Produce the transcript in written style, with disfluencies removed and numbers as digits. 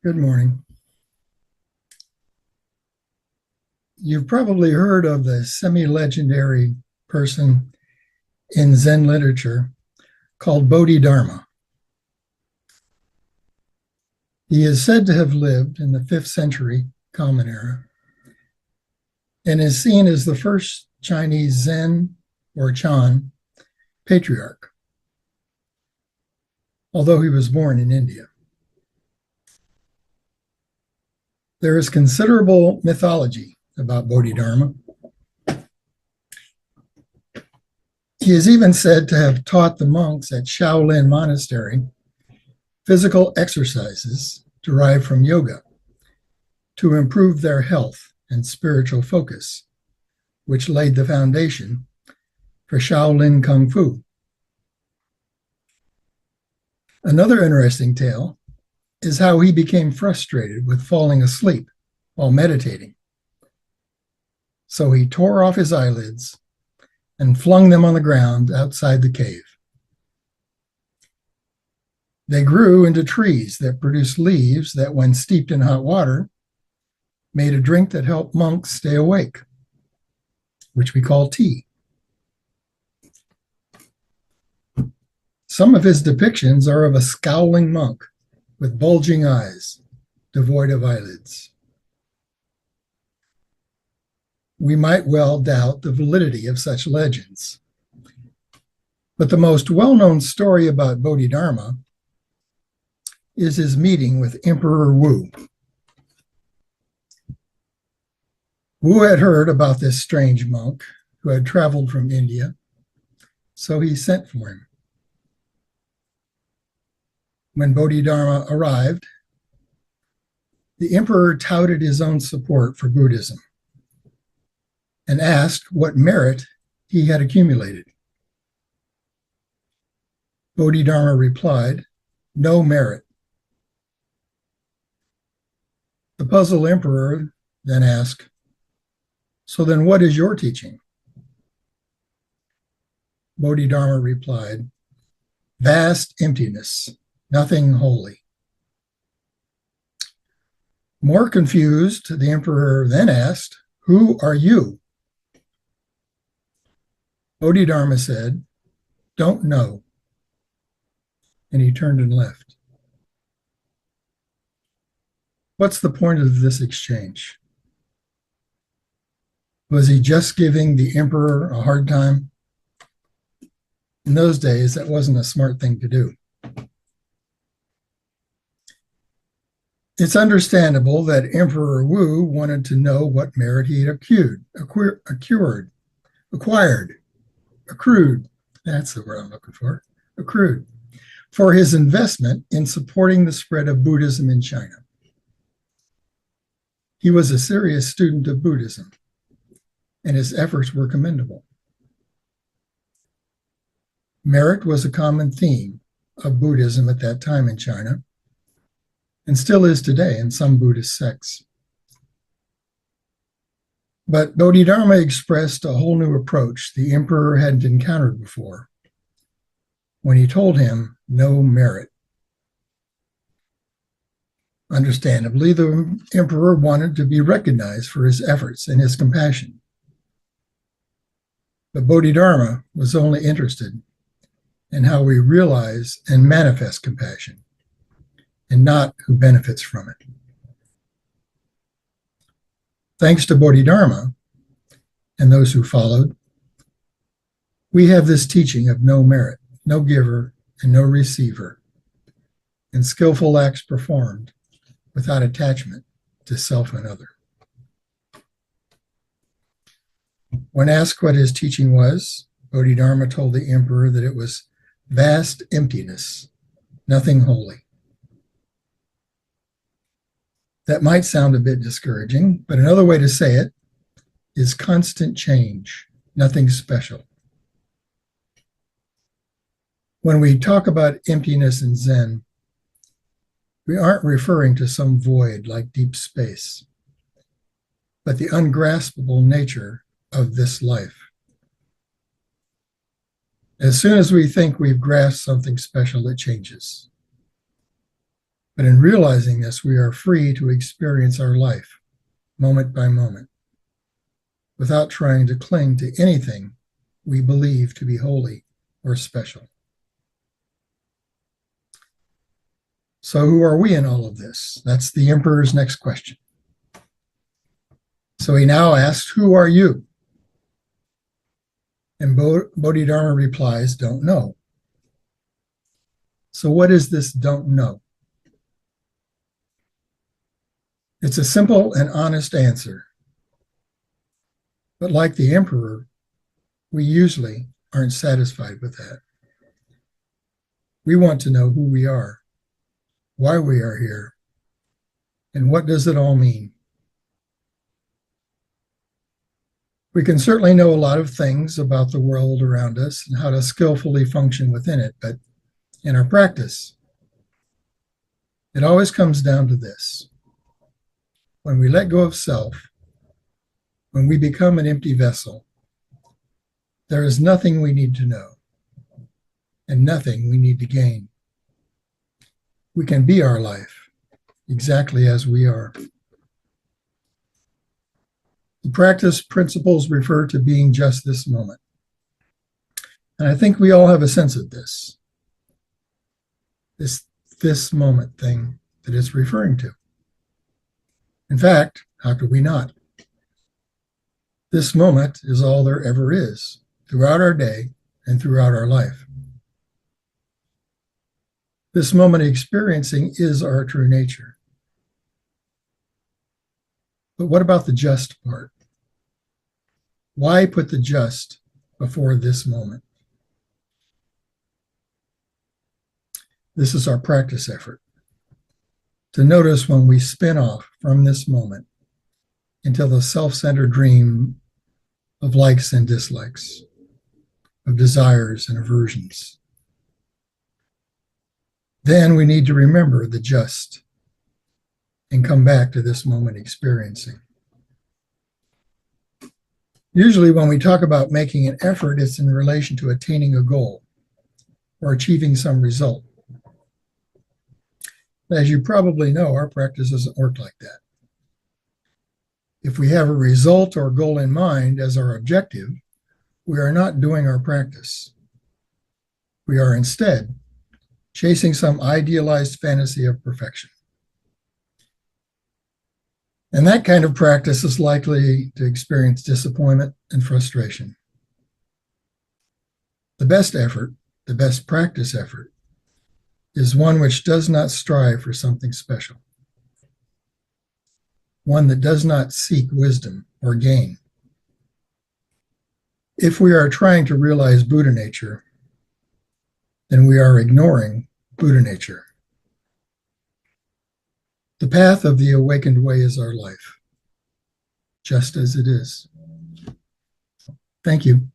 Good morning. You've probably heard of the semi-legendary person in Zen literature called Bodhidharma. He is said to have lived in the 5th century Common Era and is seen as the first Chinese Zen or Chan patriarch, although he was born in India. There is considerable mythology about Bodhidharma. He is even said to have taught the monks at Shaolin Monastery physical exercises derived from yoga to improve their health and spiritual focus, which laid the foundation for Shaolin Kung Fu. Another interesting tale is how he became frustrated with falling asleep while meditating. So he tore off his eyelids and flung them on the ground outside the cave. They grew into trees that produced leaves that, when steeped in hot water, made a drink that helped monks stay awake, which we call tea. Some of his depictions are of a scowling monk with bulging eyes, devoid of eyelids. We might well doubt the validity of such legends. But the most well-known story about Bodhidharma is his meeting with Emperor Wu. Wu had heard about this strange monk who had traveled from India, so he sent for him. When Bodhidharma arrived, the emperor touted his own support for Buddhism and asked what merit he had accumulated. Bodhidharma replied, "No merit." The puzzled emperor then asked, "So then what is your teaching?" Bodhidharma replied, "Vast emptiness, nothing holy." More confused, the emperor then asked, "Who are you?" Bodhidharma said, "Don't know." And he turned and left. What's the point of this exchange? Was he just giving the emperor a hard time? In those days, that wasn't a smart thing to do. It's understandable that Emperor Wu wanted to know what merit he had accrued, that's the word I'm looking for, accrued, for his investment in supporting the spread of Buddhism in China. He was a serious student of Buddhism, and his efforts were commendable. Merit was a common theme of Buddhism at that time in China, and still is today in some Buddhist sects. But Bodhidharma expressed a whole new approach the emperor hadn't encountered before when he told him no merit. Understandably, the emperor wanted to be recognized for his efforts and his compassion. But Bodhidharma was only interested in how we realize and manifest compassion, and not who benefits from it. Thanks to Bodhidharma and those who followed, we have this teaching of no merit, no giver, and no receiver, and skillful acts performed without attachment to self and other. When asked what his teaching was, Bodhidharma told the emperor that it was vast emptiness, nothing holy. That might sound a bit discouraging, but another way to say it is constant change, nothing special. When we talk about emptiness in Zen, we aren't referring to some void like deep space, but the ungraspable nature of this life. As soon as we think we've grasped something special, it changes. But in realizing this, we are free to experience our life moment by moment without trying to cling to anything we believe to be holy or special. So who are we in all of this? That's the emperor's next question. So he now asks, who are you? And Bodhidharma replies, don't know. So what is this don't know? It's a simple and honest answer. But like the emperor, we usually aren't satisfied with that. We want to know who we are, why we are here, and what does it all mean? We can certainly know a lot of things about the world around us and how to skillfully function within it, but in our practice, it always comes down to this. When we let go of self, when we become an empty vessel, there is nothing we need to know and nothing we need to gain. We can be our life exactly as we are. The practice principles refer to being just this moment. And I think we all have a sense of this moment thing that it's referring to. In fact, how could we not? This moment is all there ever is throughout our day and throughout our life. This moment experiencing is our true nature. But what about the just part? Why put the just before this moment? This is our practice effort. To notice when we spin off from this moment into the self-centered dream of likes and dislikes, of desires and aversions. Then we need to remember the just and come back to this moment experiencing. Usually when we talk about making an effort, it's in relation to attaining a goal or achieving some result. As you probably know, our practice doesn't work like that. If we have a result or goal in mind as our objective, we are not doing our practice. We are instead chasing some idealized fantasy of perfection. And that kind of practice is likely to experience disappointment and frustration. The best effort, the best practice effort, is one which does not strive for something special, one that does not seek wisdom or gain. If we are trying to realize Buddha nature, then we are ignoring Buddha nature. The path of the awakened way is our life, just as it is. Thank you.